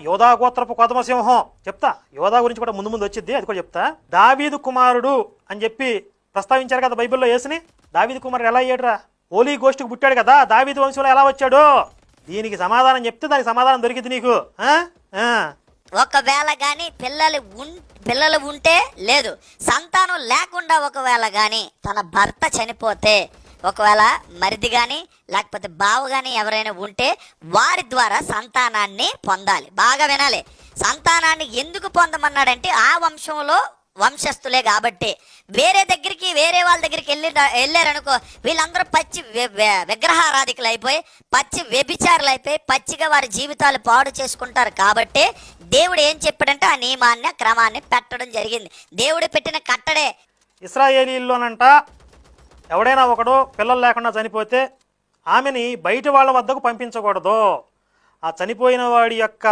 యోధా గోత్రపు కొదమసింహం చెప్తా. యోధా గురించి కూడా ముందు ముందు వచ్చింది, అది కూడా చెప్తా. దావీదు కుమారుడు అని చెప్పి ప్రస్తావించారు కదా బైబిల్లో యేసుని. దావీదు కుమారుడు ఎలా అయ్యాడురా? హోలీ గోష్ఠికి పుట్టాడు కదా, దావీదు వంశంలో ఎలా వచ్చాడు? దీనికి సమాధానం చెప్తే దానికి సమాధానం దొరికింది నీకు. ఒకవేళ కానీ పిల్లలు ఉంటే లేదు, సంతానం లేకుండా ఒకవేళ కానీ తన భర్త చనిపోతే, ఒకవేళ మరిది కానీ లేకపోతే బావ కానీ ఎవరైనా ఉంటే వారి ద్వారా సంతానాన్ని పొందాలి. బాగా వినాలి. సంతానాన్ని ఎందుకు పొందమన్నాడంటే ఆ వంశంలో వంశస్థులే కాబట్టి. వేరే వాళ్ళ దగ్గరికి వెళ్ళారనుకో, వీళ్ళందరూ పచ్చి విగ్రహారాధికులు అయిపోయి, పచ్చి వ్యభిచారులు అయిపోయి, పచ్చిగా వారి జీవితాలు పాడు చేసుకుంటారు. కాబట్టి దేవుడు ఏం చెప్పాడంటే ఆ నియమాన్ని, క్రమాన్ని పెట్టడం జరిగింది. దేవుడు పెట్టిన కట్టడే. ఇశ్రాయేలీల్లోనంట ఎవడైనా ఒకడు పిల్లలు లేకుండా చనిపోతే ఆమెని బయట వాళ్ళ వద్దకు పంపించకూడదు. ఆ చనిపోయిన వాడి యొక్క